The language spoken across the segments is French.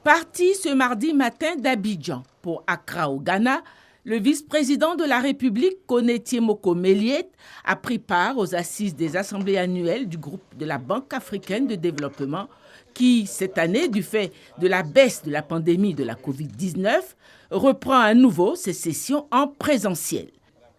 Parti ce mardi matin d'Abidjan pour Accra au Ghana, le vice-président de la République, Koné Moko-Mélié, a pris part aux assises des assemblées annuelles du groupe de la Banque africaine de développement qui, cette année, du fait de la baisse de la pandémie de la Covid-19, reprend à nouveau ses sessions en présentiel.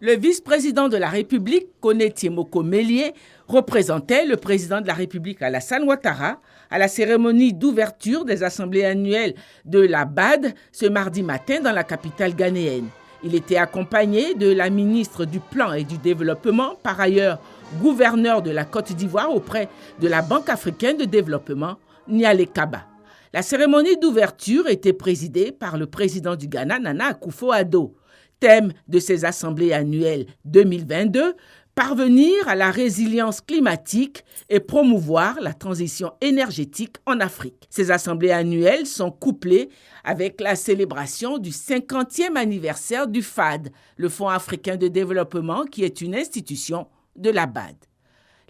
Le vice-président de la République, Koné Moko-Mélié, représentait le président de la République Alassane Ouattara à la cérémonie d'ouverture des assemblées annuelles de la BAD ce mardi matin dans la capitale ghanéenne. Il était accompagné de la ministre du Plan et du Développement, par ailleurs gouverneur de la Côte d'Ivoire auprès de la Banque africaine de développement, Niale Kaba. La cérémonie d'ouverture était présidée par le président du Ghana, Nana Akufo-Addo. Thème de ces assemblées annuelles 2022, parvenir à la résilience climatique et promouvoir la transition énergétique en Afrique. Ces assemblées annuelles sont couplées avec la célébration du 50e anniversaire du FAD, le Fonds africain de développement, qui est une institution de la BAD.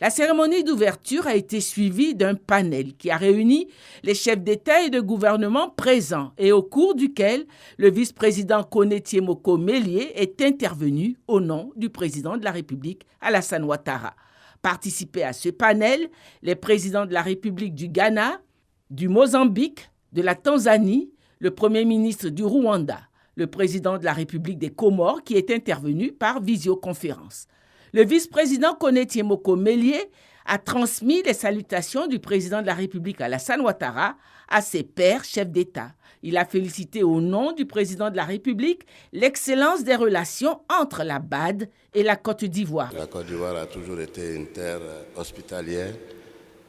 La cérémonie d'ouverture a été suivie d'un panel qui a réuni les chefs d'État et de gouvernement présents et au cours duquel le vice-président Koné Moko-Mélié est intervenu au nom du président de la République, Alassane Ouattara. Participaient à ce panel les présidents de la République du Ghana, du Mozambique, de la Tanzanie, le premier ministre du Rwanda, le président de la République des Comores qui est intervenu par visioconférence. Le vice-président Koné Moko-Mélié a transmis les salutations du président de la République Alassane Ouattara à ses pairs chefs d'État. Il a félicité au nom du président de la République l'excellence des relations entre la BAD et la Côte d'Ivoire. La Côte d'Ivoire a toujours été une terre hospitalière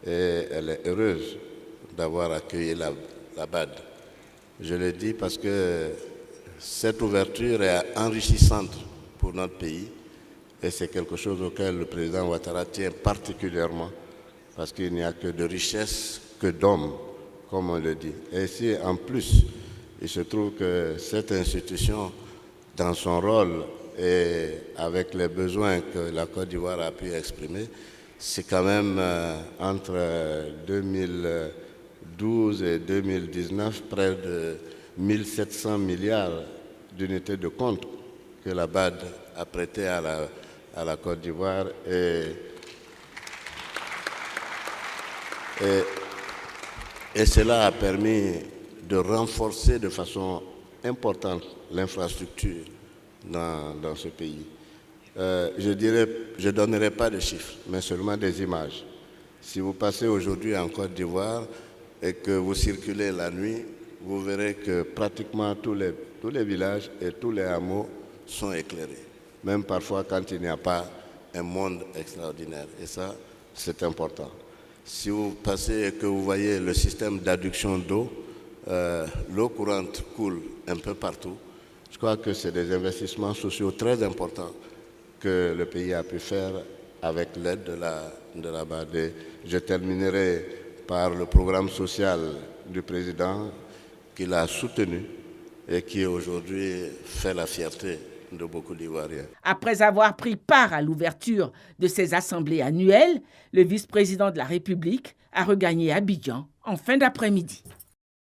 et elle est heureuse d'avoir accueilli la BAD. Je le dis parce que cette ouverture est enrichissante pour notre pays. Et c'est quelque chose auquel le président Ouattara tient particulièrement, parce qu'il n'y a que de richesse que d'hommes, comme on le dit. Et si en plus, il se trouve que cette institution, dans son rôle et avec les besoins que la Côte d'Ivoire a pu exprimer, c'est quand même entre 2012 et 2019 près de 1700 milliards d'unités de compte que la BAD a prêté à la Côte d'Ivoire et cela a permis de renforcer de façon importante l'infrastructure dans ce pays. Je ne donnerai pas de chiffres, mais seulement des images. Si vous passez aujourd'hui en Côte d'Ivoire et que vous circulez la nuit, vous verrez que pratiquement tous les villages et tous les hameaux sont éclairés. Même parfois quand il n'y a pas un monde extraordinaire. Et ça, c'est important. Si vous passez et que vous voyez le système d'adduction d'eau, l'eau courante coule un peu partout. Je crois que c'est des investissements sociaux très importants que le pays a pu faire avec l'aide de la BAD. Je terminerai par le programme social du président qu'il a soutenu et qui aujourd'hui fait la fierté de beaucoup d'Ivoiriens. Après avoir pris part à l'ouverture de ces assemblées annuelles, le vice-président de la République a regagné Abidjan en fin d'après-midi.